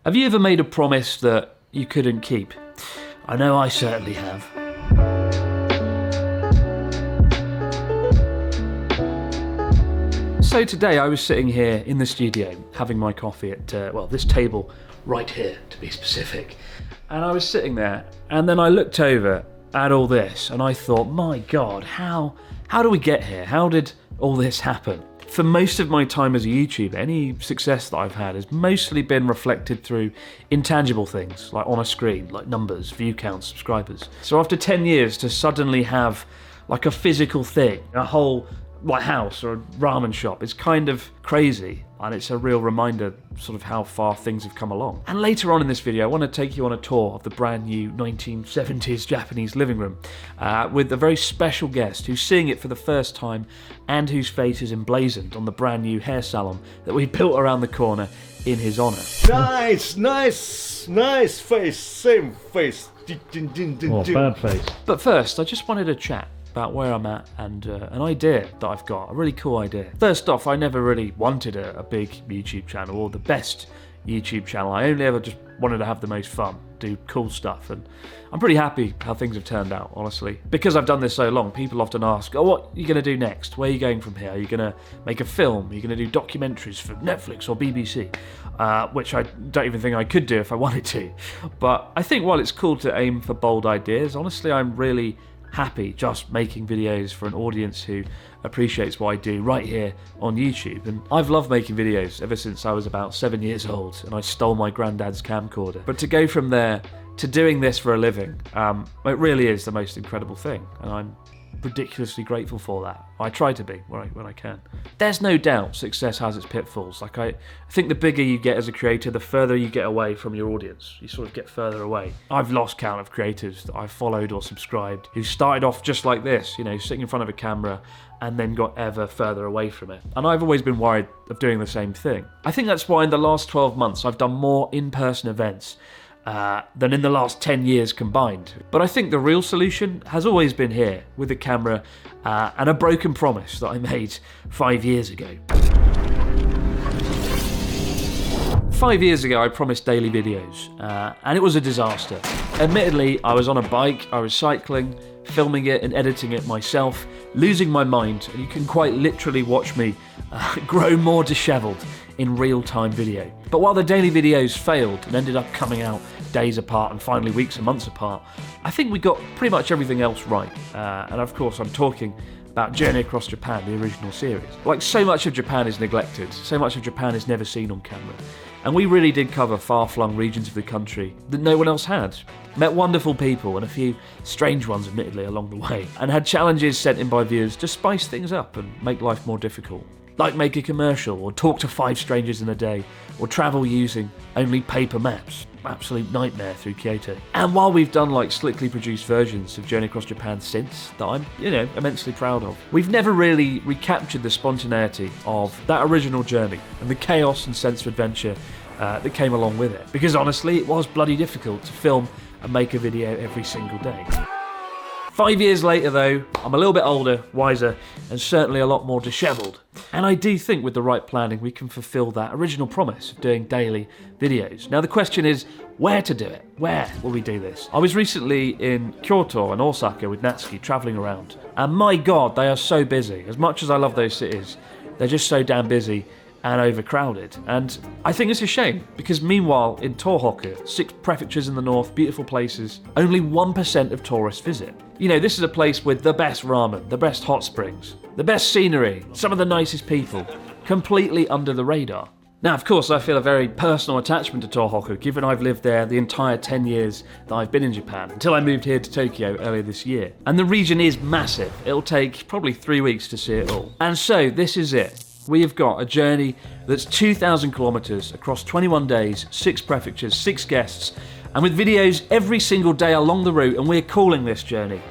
Have you ever made a promise that you couldn't keep? I know I certainly have. So today I was sitting here in the studio having my coffee at, this table right here to be specific. And I was sitting there and then I looked over at all this and I thought, my God, how do we get here? How did all this happen? For most of my time as a YouTuber, any success that I've had has mostly been reflected through intangible things, like on a screen, like numbers, view counts, subscribers. So after 10 years to suddenly have like a physical thing, a whole like house or a ramen shop, is kind of crazy, and it's a real reminder sort of how far things have come along. And later on in this video I want to take you on a tour of the brand new 1970s Japanese living room with a very special guest who's seeing it for the first time and whose face is emblazoned on the brand new hair salon that we built around the corner in his honour. Nice face, same face. Oh, bad face. But first I just wanted to chat about where I'm at and an idea that I've got, a really cool idea. First off, I never really wanted a big YouTube channel or the best YouTube channel. I only ever just wanted to have the most fun, do cool stuff, and I'm pretty happy how things have turned out, honestly. Because I've done this so long, people often ask, oh, what are you going to do next? Where are you going from here? Are you going to make a film? Are you going to do documentaries for Netflix or BBC? Which I don't even think I could do if I wanted to. But I think while it's cool to aim for bold ideas, honestly, I'm really happy just making videos for an audience who appreciates what I do right here on YouTube. And I've loved making videos ever since I was about 7 years old and I stole my granddad's camcorder. But to go from there to doing this for a living, it really is the most incredible thing, and I'm ridiculously grateful for that. I try to be when I can. There's no doubt success has its pitfalls. Like I think the bigger you get as a creator, the further you get away from your audience. You sort of get further away. I've lost count of creators that I've followed or subscribed who started off just like this, sitting in front of a camera and then got ever further away from it. And I've always been worried of doing the same thing. I think that's why in the last 12 months I've done more in-person events than in the last 10 years combined. But I think the real solution has always been here, with a camera and a broken promise that I made 5 years ago. 5 years ago I promised daily videos, and it was a disaster. Admittedly, I was on a bike, I was cycling, filming it and editing it myself, losing my mind, and you can quite literally watch me grow more dishevelled in real-time video. But while the daily videos failed and ended up coming out days apart and finally weeks and months apart, I think we got pretty much everything else right. And of course I'm talking about Journey Across Japan, the original series. Like, so much of Japan is neglected, so much of Japan is never seen on camera. And we really did cover far-flung regions of the country that no one else had. Met wonderful people, and a few strange ones admittedly along the way, and had challenges sent in by viewers to spice things up and make life more difficult. Like make a commercial, or talk to 5 strangers in a day, or travel using only paper maps. Absolute nightmare through Kyoto. And while we've done like slickly produced versions of Journey Across Japan since, that I'm, immensely proud of, we've never really recaptured the spontaneity of that original journey and the chaos and sense of adventure that came along with it. Because honestly, it was bloody difficult to film and make a video every single day. 5 years later though, I'm a little bit older, wiser, and certainly a lot more dishevelled. And I do think with the right planning we can fulfil that original promise of doing daily videos. Now the question is, where to do it? Where will we do this? I was recently in Kyoto and Osaka with Natsuki, travelling around. And my God, they are so busy. As much as I love those cities, they're just so damn busy and overcrowded. And I think it's a shame, because meanwhile in Tohoku, 6 prefectures in the north, beautiful places, only 1% of tourists visit. This is a place with the best ramen, the best hot springs, the best scenery, some of the nicest people, completely under the radar. Now, of course, I feel a very personal attachment to Tohoku, given I've lived there the entire 10 years that I've been in Japan, until I moved here to Tokyo earlier this year. And the region is massive. It'll take probably 3 weeks to see it all. And so, this is it. We have got a journey that's 2,000 kilometres across 21 days, 6 prefectures, 6 guests, and with videos every single day along the route, and we're calling this journey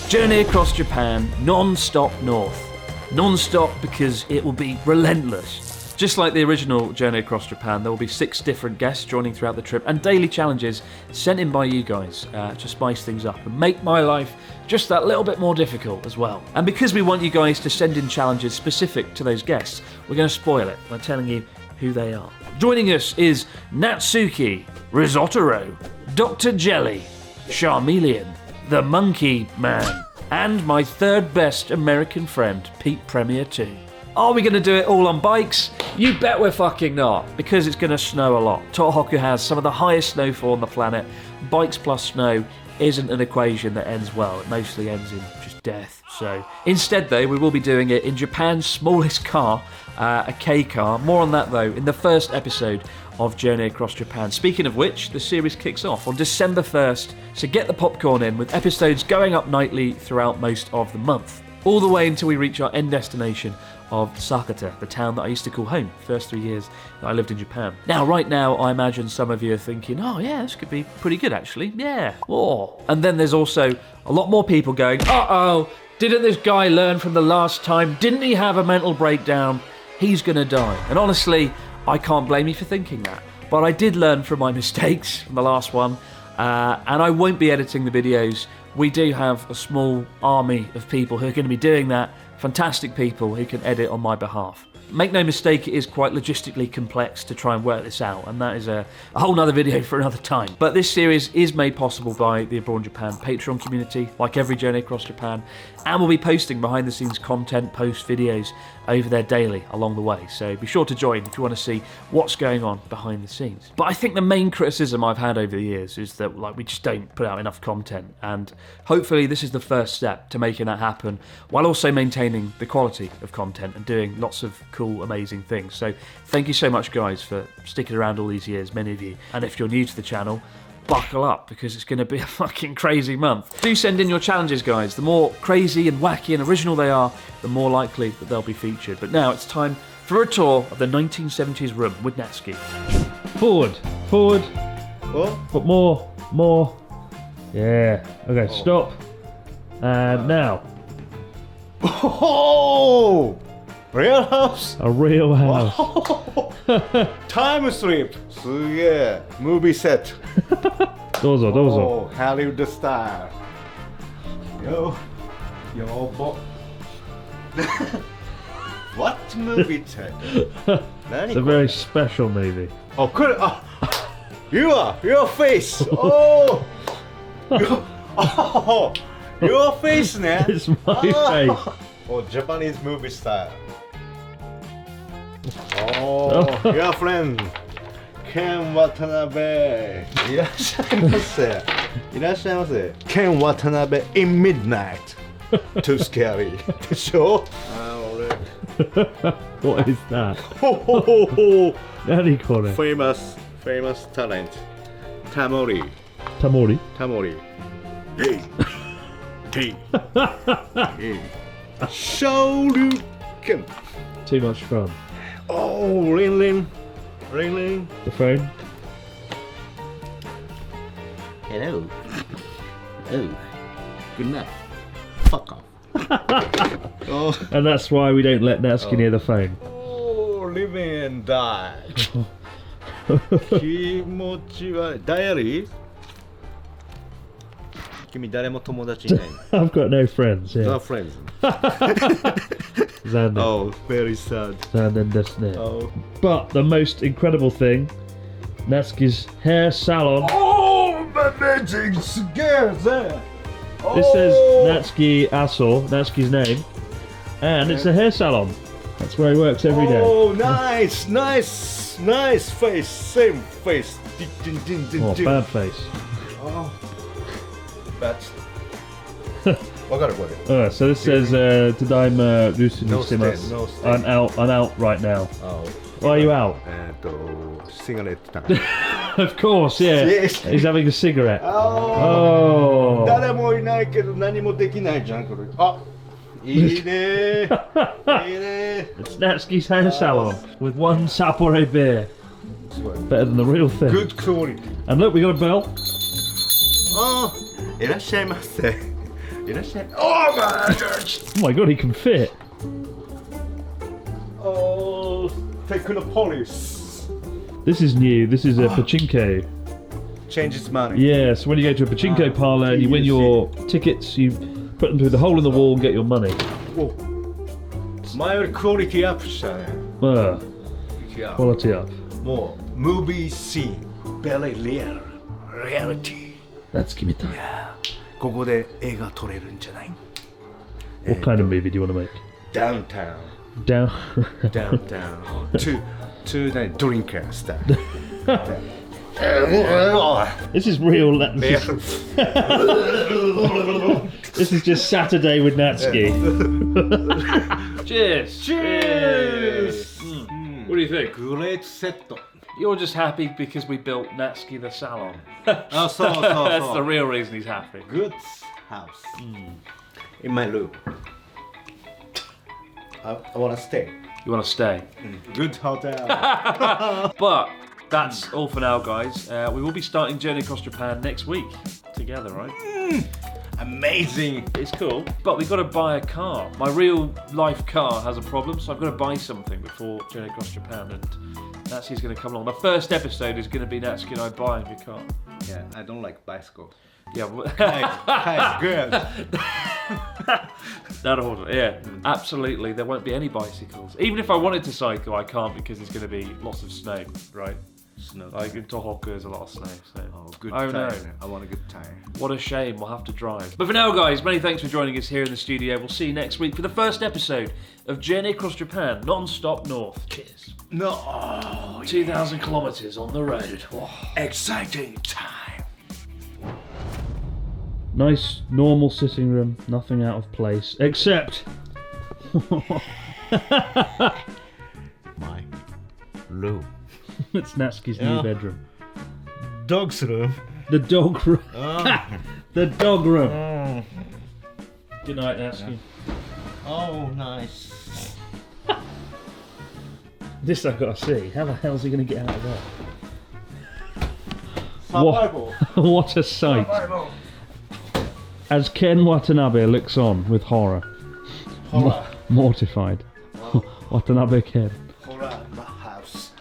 Journey Across Japan Non-Stop North. Non-stop because it will be relentless. Just like the original Journey Across Japan, there will be 6 different guests joining throughout the trip and daily challenges sent in by you guys to spice things up and make my life just that little bit more difficult as well. And because we want you guys to send in challenges specific to those guests, we're going to spoil it by telling you who they are. Joining us is Natsuki, Risotto, Dr. Jelly, Charmeleon, the Monkey Man, and my third best American friend, Pete Premier 2. Are we going to do it all on bikes? You bet we're fucking not, because it's going to snow a lot. Tohoku has some of the highest snowfall on the planet. Bikes plus snow isn't an equation that ends well. It mostly ends in just death. So instead, though, we will be doing it in Japan's smallest car, a K car. More on that, though, in the first episode of Journey Across Japan. Speaking of which, the series kicks off on December 1st, so get the popcorn in, with episodes going up nightly throughout most of the month, all the way until we reach our end destination of Sakata, the town that I used to call home the first 3 years that I lived in Japan. Now, right now, I imagine some of you are thinking, oh yeah, this could be pretty good actually, yeah. Oh. And then there's also a lot more people going, uh-oh, didn't this guy learn from the last time? Didn't he have a mental breakdown? He's gonna die. And honestly, I can't blame you for thinking that. But I did learn from my mistakes from the last one, and I won't be editing the videos. We do have a small army of people who are going to be doing that. Fantastic people who can edit on my behalf. Make no mistake, it is quite logistically complex to try and work this out, and that is a whole nother video for another time. But this series is made possible by the Abroad Japan Patreon community, like every Journey Across Japan, and we'll be posting behind the scenes content, post videos over there daily along the way. So be sure to join if you want to see what's going on behind the scenes. But I think the main criticism I've had over the years is that we just don't put out enough content, and hopefully this is the first step to making that happen, while also maintaining the quality of content and doing lots of cool, amazing things. So thank you so much, guys, for sticking around all these years, many of you. And if you're new to the channel, buckle up, because it's going to be a fucking crazy month. Do send in your challenges, guys. The more crazy and wacky and original they are, the more likely that they'll be featured. But now it's time for a tour of the 1970s room with Natsuki. Forward, forward, but more. Yeah. Okay, stop. And now. Oh! Real house? A real house. Time slip. すげえ。Movie set. どうぞどうぞ。Oh, Hollywood style. Yo. What movie set? It's a very special movie. Oh, your face. Oh. Your face, ne? It's my face. Oh, Japanese movie style. Oh, your friend, Ken Watanabe. いらっしゃいませ。いらっしゃいませ。Ken Watanabe in midnight. Too scary. でしょ？What is that? 何これ？ Famous talent. Tamori. Hey. Shoryuken. Too much fun. Oh, ring. The phone. Hello. Oh, good night. Fuck off. Oh. And that's why we don't let Natsuki near the phone. Oh, live and die. 気持ち悪い。Diary? 君誰も友達いないの？ I've got no friends. Yeah. No friends. 残念。 Oh, very sad. 残念ですね。 Oh. But the most incredible thing, Natsuki's hair salon. Oh, amazing! すげえぜ。 This says Natsuki Aso, Natsuki's name, and it's a hair salon. That's where he works every day. Oh, nice face, same face. Oh, bad face. Oh, that's. わかるこれ。 So this says, Tadaima Rusu No Shimasu. stand, no stand. I'm out right now. Oh. Why are you out? Cigarette time. Of course, yeah. Yes. He's having a cigarette. Oh. Oh. 誰もいないけど何もできないじゃんこれ。あ、いいね。いいね。 It's Natsuki's hair salon with one Sapporo beer. Better than the real thing. Good quality. And look, we got a bell. あ、いらっしゃいませ。いらっしゃい。Oh my gosh. Oh my god, he can fit. Oh, Technopolis. This is new. This is a pachinko. Changes money. Yeah, so when you go to a pachinko parlour and you win your tickets, you put them through the hole in the wall and get your money. 前よりクオリティアップしたね。up. Quality up. More movie scene, very real, reality. That's give me time. ここで映画撮れるんじゃない What kind of movie do you want to make? Downtown. Down. Downtown. to the drinker stuff. This is real. This is just Saturday with Natsuki. Cheers. Cheers! What do you think? Great set. You're just happy because we built Natsuki the salon. so. That's the real reason he's happy. Good house. In my room. I wanna stay. You want to stay? Good hotel. But that's all for now, guys. We will be starting Journey Across Japan next week together, right? Amazing. It's cool, but we've got to buy a car. My real life car has a problem, so I've got to buy something before Journey Across Japan, and Natsuki's going to come along. The first episode is going to be Natsuki and I buying a car. Yeah, I don't like bicycle. Yeah, Good. yeah, absolutely. There won't be any bicycles. Even if I wanted to cycle, I can't because there's going to be lots of snow, right? Snow. Like in Tohoku, there's a lot of snow. So. Oh, good Oh, time. no. I want a good time. What a shame, we'll have to drive. But for now, guys, many thanks for joining us here in the studio. We'll see you next week for the first episode of Journey Across Japan, non-stop north. Cheers. No. 2,000 kilometers on the road. Whoa. Exciting time. Nice, normal sitting room, nothing out of place, except... My room. It's Natsuki's new bedroom. Dog's room. The dog room. The dog room. Good night, Natsuki. Oh, nice. This I've got to see. How the hell's he going to get out of there? Survival. What a sight. Survival. As Ken Watanabe looks on with horror. Horror. Mortified. Watanabe Ken. Horror in my house.